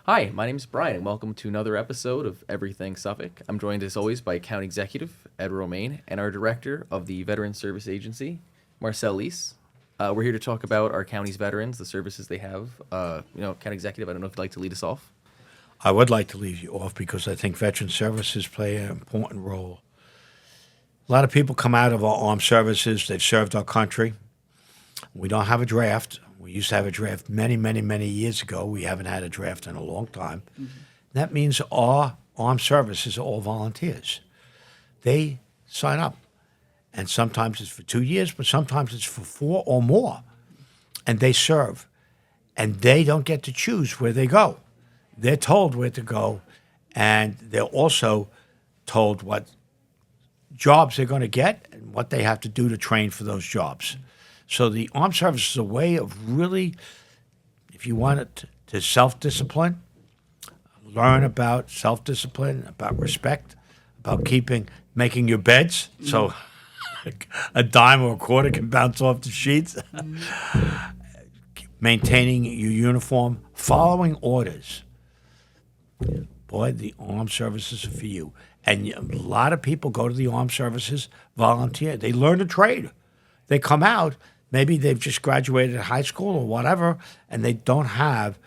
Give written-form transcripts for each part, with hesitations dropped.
Hi, my name is Brian, and welcome to another episode of Everything Suffolk. I'm joined as always by County Executive Ed Romaine and our Director of the Veteran Service Agency, Marcel Leese. We're here to talk about our county's veterans, the services they have. County Executive, I don't know if you'd like to lead us off. I would like to leave you off because I think veteran services play an important role. A lot of people come out of our armed services, they've served our country. We don't have a draft. We used to have a draft many, many, many years ago. We haven't had a draft in a long time. That means our armed services are all volunteers. They sign up, and sometimes it's for 2 years, but sometimes it's for 4 or more, and they serve. And they don't get to choose where they go. They're told where to go, and they're also told what jobs they're going to get and what they have to do to train for those jobs. So the armed service is a way of really, if you want it to self-discipline, learn about self-discipline, about respect, about making your beds so a dime or a quarter can bounce off the sheets, maintaining your uniform, following orders. Boy, the armed services are for you. And a lot of people go to the armed services, volunteer. They learn a trade. They come out, maybe they've just graduated high school or whatever, and they don't have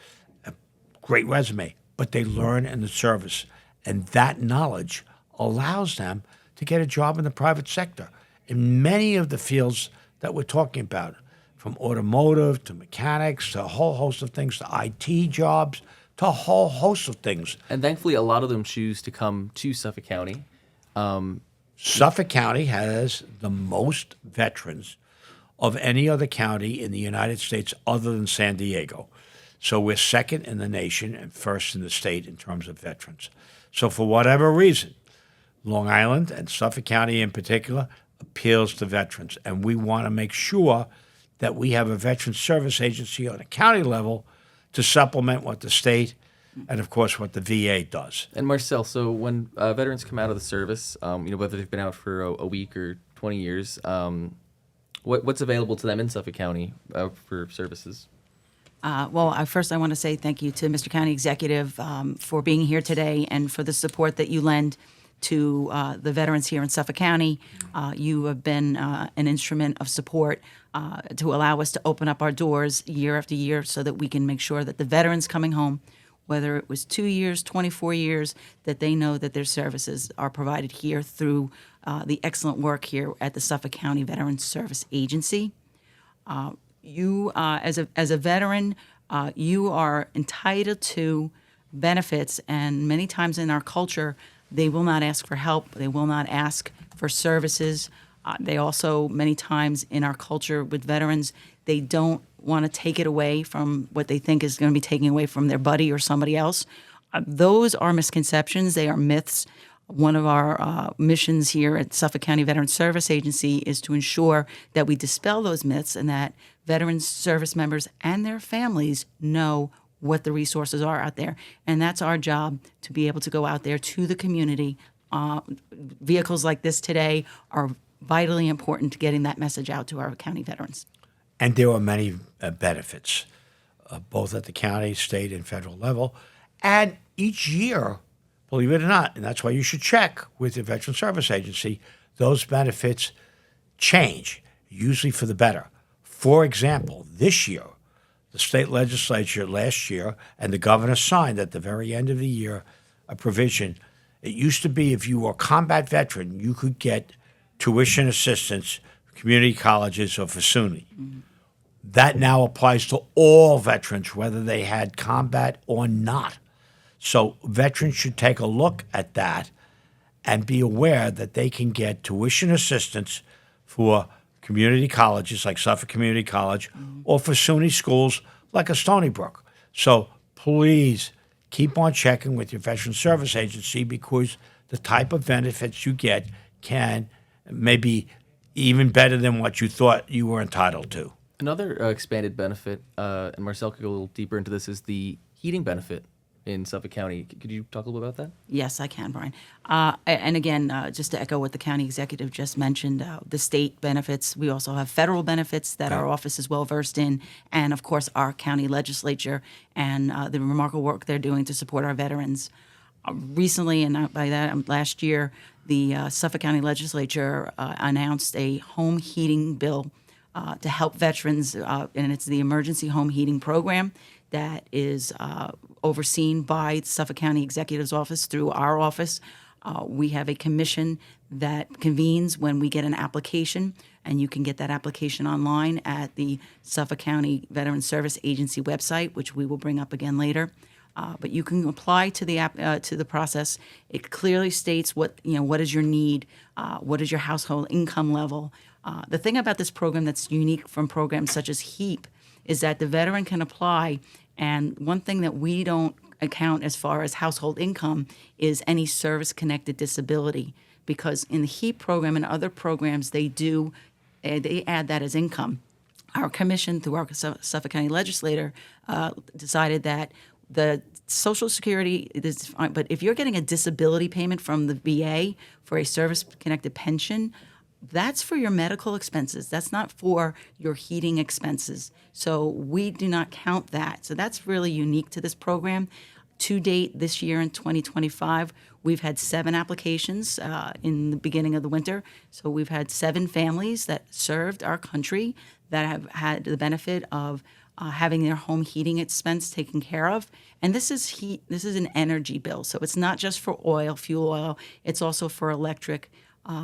a great resume, but they learn in the service. And that knowledge allows them to get a job in the private sector in many of the fields that we're talking about, from automotive to mechanics to a whole host of things, to IT jobs, to a whole host of things. And thankfully, a lot of them choose to come to Suffolk County. Suffolk County has the most veterans of any other county in the United States other than San Diego. So we're second in the nation and first in the state in terms of veterans. So for whatever reason, Long Island and Suffolk County in particular appeals to veterans. And we want to make sure that we have a veteran service agency on a county level to supplement what the state and, of course, what the VA does. And Marcel, so when veterans come out of the service, whether they've been out for a week or 20 years, what's available to them in Suffolk County for services? First I want to say thank you to Mr. County Executive for being here today and for the support that you lend to the veterans here in Suffolk County. You have been an instrument of support to allow us to open up our doors year after year so that we can make sure that the veterans coming home, whether it was 2 years, 24 years, that they know that their services are provided here through the excellent work here at the Suffolk County Veterans Service Agency. You, as a veteran, you are entitled to benefits, and many times in our culture, they will not ask for help. They will not ask for services. They also, many times in our culture with veterans, they don't want to take it away from what they think is going to be taken away from their buddy or somebody else. Those are misconceptions. They are myths. One of our missions here at Suffolk County Veterans Service Agency is to ensure that we dispel those myths and that veterans service members and their families know what the resources are out there. And that's our job, to be able to go out there to the community. Vehicles like this today are vitally important to getting that message out to our county veterans. And there are many benefits, both at the county, state, and federal level. And each year, believe it or not, and that's why you should check with your Veteran Service Agency, those benefits change, usually for the better. For example, this year, the state legislature last year and the governor signed at the very end of the year a provision. It used to be if you were a combat veteran, you could get tuition assistance, community colleges, or for SUNY. That now applies to all veterans, whether they had combat or not. So veterans should take a look at that and be aware that they can get tuition assistance for community colleges like Suffolk Community College or for SUNY schools like a Stony Brook. So please keep on checking with your Veteran Service Agency because the type of benefits you get can maybe even better than what you thought you were entitled to. Another expanded benefit, and Marcel could go a little deeper into this, is the heating benefit in Suffolk County. Could you talk a little bit about that? Yes, I can, Brian. And again, just to echo what the county executive just mentioned, the state benefits, we also have federal benefits that our office is well versed in, and of course, our county legislature and the remarkable work they're doing to support our veterans. Recently, and by that, last year, the Suffolk County legislature announced a home heating bill to help veterans, and it's the Emergency Home Heating Program that is overseen by the Suffolk County Executive's Office through our office. We have a commission that convenes when we get an application, and you can get that application online at the Suffolk County Veteran Service Agency website, which we will bring up again later. But you can apply to the process. It clearly states what is your need, what is your household income level. The thing about this program that's unique from programs such as HEAP is that the veteran can apply, and one thing that we don't account as far as household income is any service-connected disability, because in the HEAP program and other programs they add that as income. Our commission, through our Suffolk County legislator, decided that the Social Security is fine, but if you're getting a disability payment from the VA for a service-connected pension, that's for your medical expenses. That's not for your heating expenses. So we do not count that. So that's really unique to this program. To date, this year in 2025, we've had 7 applications in the beginning of the winter. So we've had 7 families that served our country that have had the benefit of having their home heating expense taken care of. And this is heat. This is an energy bill. So it's not just for oil, fuel oil. It's also for electric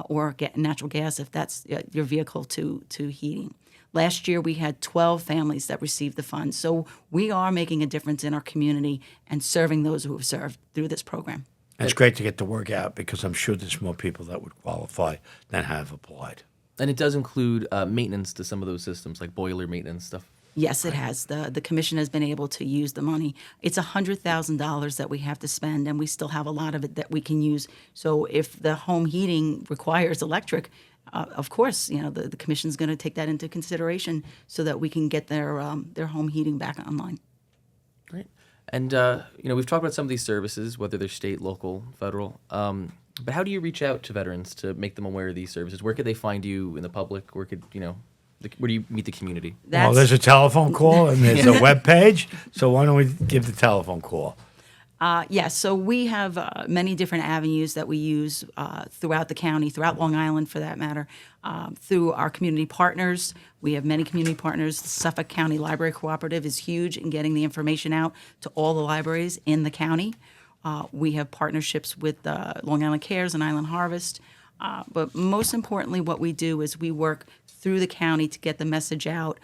or natural gas if that's your vehicle to heating. Last year, we had 12 families that received the funds. So we are making a difference in our community and serving those who have served through this program. It's great to get the word out because I'm sure there's more people that would qualify than have applied. And it does include maintenance to some of those systems, like boiler maintenance stuff. Yes, it has. The commission has been able to use the money. It's $100,000 that we have to spend, and we still have a lot of it that we can use. So if the home heating requires electric, of course, the commission's going to take that into consideration so that we can get their home heating back online. Great. And we've talked about some of these services, whether they're state, local, federal. But how do you reach out to veterans to make them aware of these services? Where could they find you in the public? Where do you meet the community? Well, there's a telephone call and there's a web page. So why don't we give the telephone call? Yes, so we have many different avenues that we use throughout the county, throughout Long Island for that matter, through our community partners. We have many community partners. The Suffolk County Library Cooperative is huge in getting the information out to all the libraries in the county. We have partnerships with Long Island Cares and Island Harvest. But most importantly, what we do is we work through the county to get the message out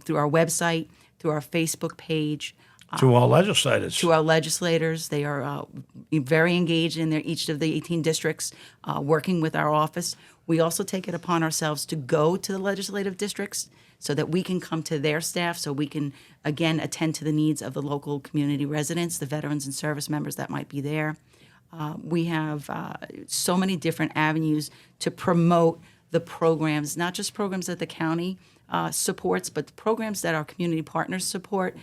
through our website, through our Facebook page. To our legislators. To our legislators. They are very engaged in each of the 18 districts, working with our office. We also take it upon ourselves to go to the legislative districts so that we can come to their staff, so we can, again, attend to the needs of the local community residents, the veterans and service members that might be there. We have so many different avenues to promote the programs, not just programs that the county supports, but the programs that our community partners support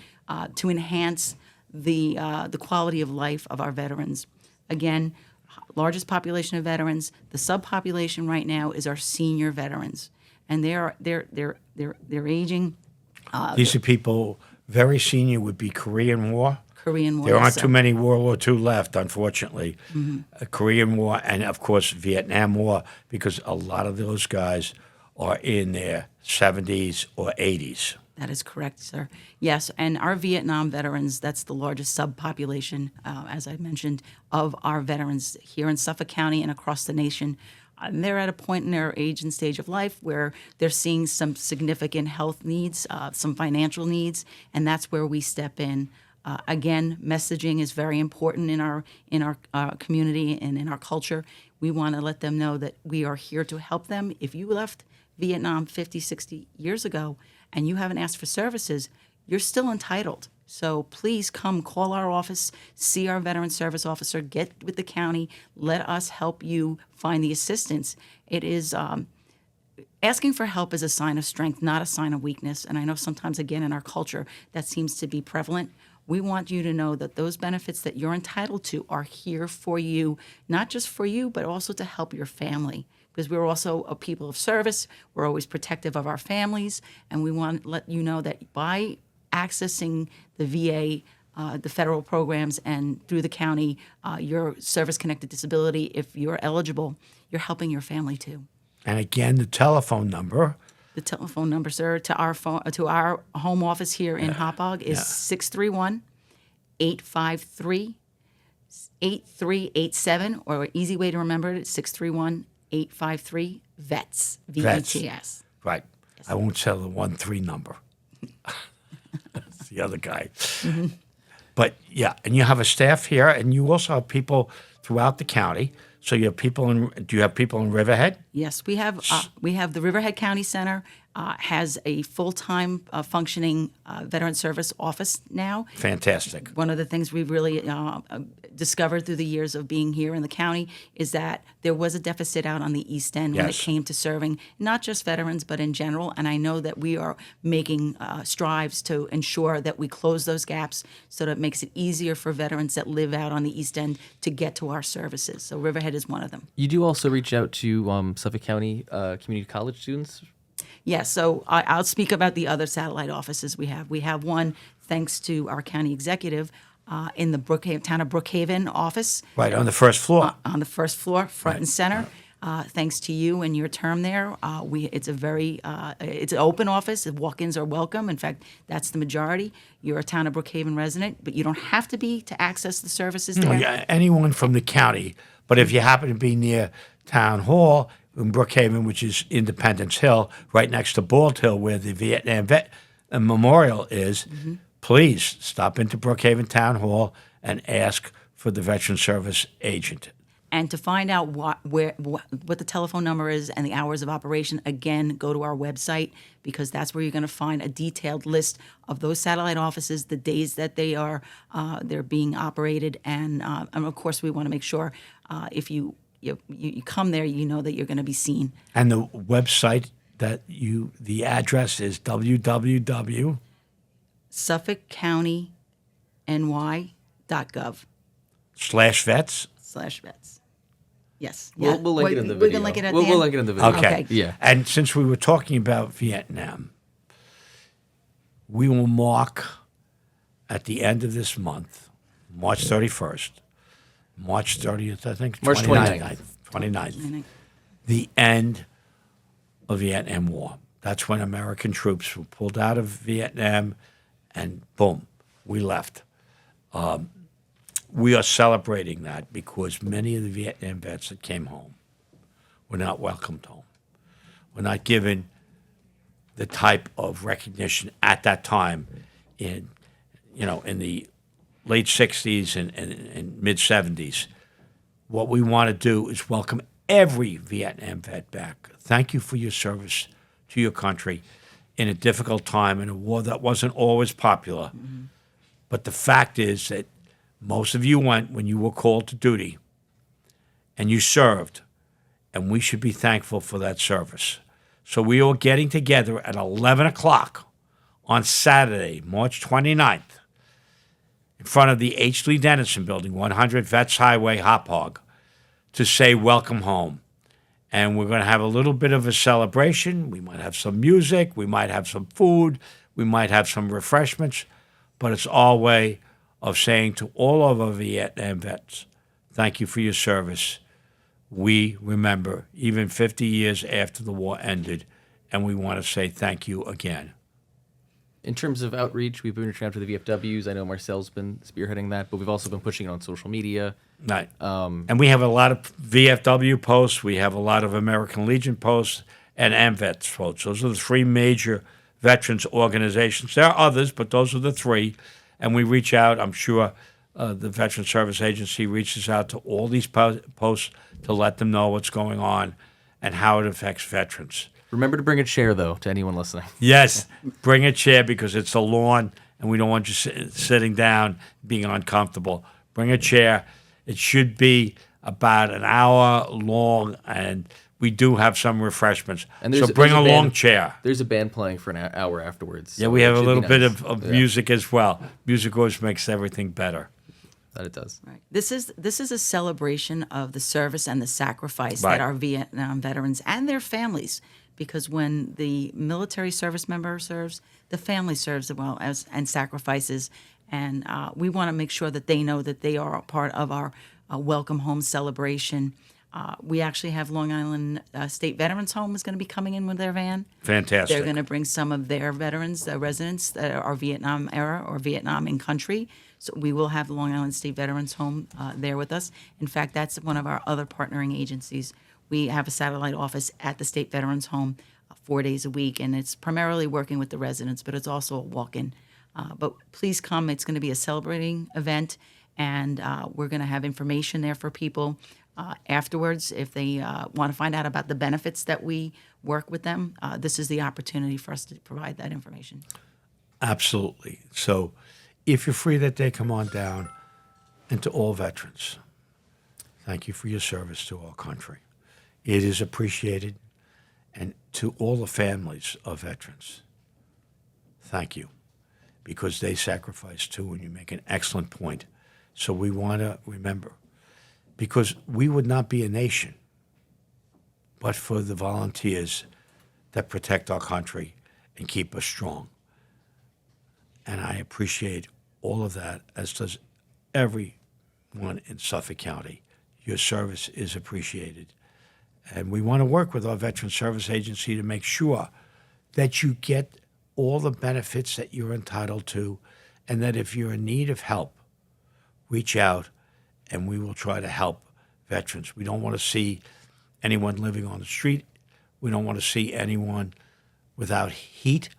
to enhance the quality of life of our veterans. Again, largest population of veterans. The subpopulation right now is our senior veterans, and they're aging. These are people very senior. Would be Korean War. Korean War. There aren't yes, too sir. many World War II left, unfortunately. Korean War and, of course, Vietnam War, because a lot of those guys are in their 70s or 80s. That is correct, sir. Yes, and our Vietnam veterans, that's the largest subpopulation, as I mentioned, of our veterans here in Suffolk County and across the nation. They're at a point in their age and stage of life where they're seeing some significant health needs, some financial needs, and that's where we step in. Again, messaging is very important in our community and in our culture. We want to let them know that we are here to help them. If you left Vietnam 50, 60 years ago and you haven't asked for services, you're still entitled. So please come call our office, see our veteran service officer, get with the county, let us help you find the assistance. It is asking for help is a sign of strength, not a sign of weakness. And I know sometimes, again, in our culture, that seems to be prevalent. we want you to know that those benefits that you're entitled to are here for you, not just for you, but also to help your family. Because we're also a people of service, we're always protective of our families, and we want to let you know that by accessing the VA, the federal programs, and through the county, your service-connected disability, if you're eligible, you're helping your family too. And again, the telephone number. The telephone number, sir, to our home office here in Hauppauge is 631-853-8387, or an easy way to remember it, 631-853 VETS, VETS. Right. I won't tell the 1-3 number. That's the other guy. But yeah, and you have a staff here, and you also have people throughout the county. So you have people do you have people in Riverhead? Yes, we have the Riverhead County Center has a full-time functioning veteran service office now. Fantastic. One of the things we've really discovered through the years of being here in the county is that there was a deficit out on the East End when it Yes. came to serving not just veterans but in general. And I know that we are making strives to ensure that we close those gaps so that it makes it easier for veterans that live out on the East End to get to our services. So Riverhead is one of them. You do also reach out to Suffolk County community college students. Yes, so I'll speak about the other satellite offices we have. We have one, thanks to our county executive, in the town of Brookhaven office. Right, on the first floor. On the first floor, front and center. Thanks to you and your term there, it's an open office. Walk-ins are welcome. In fact, that's the majority. You're a town of Brookhaven resident, but you don't have to be to access the services there. Yeah, anyone from the county. But if you happen to be near Town Hall in Brookhaven, which is Independence Hill, right next to Bald Hill, where the Vietnam Vet Memorial is, please stop into Brookhaven Town Hall and ask for the Veteran Service agent. And to find out what the telephone number is and the hours of operation, again, go to our website, because that's where you're going to find a detailed list of those satellite offices, the days that they're being operated, and of course we want to make sure if you come there, you know that you're going to be seen. And the website the address is www. SuffolkCountyNY.gov /vets. Yes. We'll link it in the video. We can link it at we'll the end? link it in the video. Okay. Yeah. And since we were talking about Vietnam, we will mark at the end of this month, March 31st, March 30th, I think. March 29th. 29th. The end of the Vietnam War. That's when American troops were pulled out of Vietnam, and boom, we left. We are celebrating that because many of the Vietnam vets that came home were not welcomed home. We're not given the type of recognition at that time in the late 60s and mid 70s. What we want to do is welcome every Vietnam vet back. Thank you for your service to your country in a difficult time, in a war that wasn't always popular. Mm-hmm. But the fact is that most of you went when you were called to duty, and you served, and we should be thankful for that service. So we are getting together at 11 o'clock on Saturday, March 29th, in front of the H. Lee Dennison Building, 100 Vets Highway, Hauppauge, to say welcome home. And we're going to have a little bit of a celebration. We might have some music. We might have some food. We might have some refreshments. But it's our way of saying to all of our Vietnam vets, thank you for your service. We remember, even 50 years after the war ended, and we want to say thank you again. In terms of outreach, we've been reaching out to the VFWs. I know Marcel's been spearheading that, but we've also been pushing it on social media. Right. And we have a lot of VFW posts. We have a lot of American Legion posts and AMVETS posts. Those are the three major veterans organizations. There are others, but those are the three. And we reach out. I'm sure the Veteran Service Agency reaches out to all these posts to let them know what's going on and how it affects veterans. Remember to bring a chair, though, to anyone listening. Yes, bring a chair because it's a lawn, and we don't want you sitting down, being uncomfortable. Bring a chair. It should be about an hour long, and we do have some refreshments. And So bring a long chair. There's a band playing for an hour afterwards. Yeah, so we it have a should be little bit nice. of Yeah, music as well. Music always makes everything better. that it does. Right. This is a celebration of the service and the sacrifice Right. that our Vietnam veterans and their families, because when the military service member serves, the family serves as well as and sacrifices, and we want to make sure that they know that they are a part of our welcome home celebration. We actually have Long Island State Veterans Home is going to be coming in with their van. Fantastic. They're going to bring some of their veterans, residents that are Vietnam era or Vietnam in country. So we will have the Long Island State Veterans Home there with us. In fact, that's one of our other partnering agencies. We have a satellite office at the State Veterans Home 4 days a week, and it's primarily working with the residents, but it's also a walk-in. But please come. It's going to be a celebrating event, and we're going to have information there for people. Afterwards, if they want to find out about the benefits that we work with them, this is the opportunity for us to provide that information. Absolutely. So if you're free that day, come on down. And to all veterans, thank you for your service to our country. It is appreciated. And to all the families of veterans, thank you, because they sacrifice too, and you make an excellent point. So we want to remember, because we would not be a nation but for the volunteers that protect our country and keep us strong. And I appreciate all of that, as does everyone in Suffolk County. Your service is appreciated. And we want to work with our Veteran Service Agency to make sure that you get all the benefits that you're entitled to, and that if you're in need of help, reach out and we will try to help veterans. We don't want to see anyone living on the street. We don't want to see anyone without heat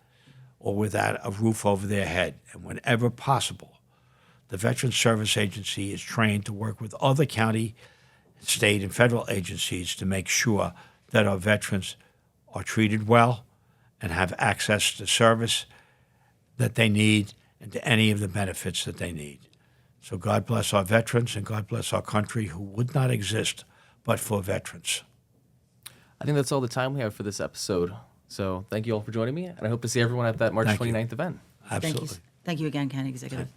or without a roof over their head. And whenever possible, the Veteran Service Agency is trained to work with other county, state, and federal agencies to make sure that our veterans are treated well and have access to service that they need and to any of the benefits that they need. So God bless our veterans, and God bless our country, who would not exist but for veterans. I think that's all the time we have for this episode. So thank you all for joining me, and I hope to see everyone at that March Thank you. 29th event. Absolutely. Thank you again, County Executive.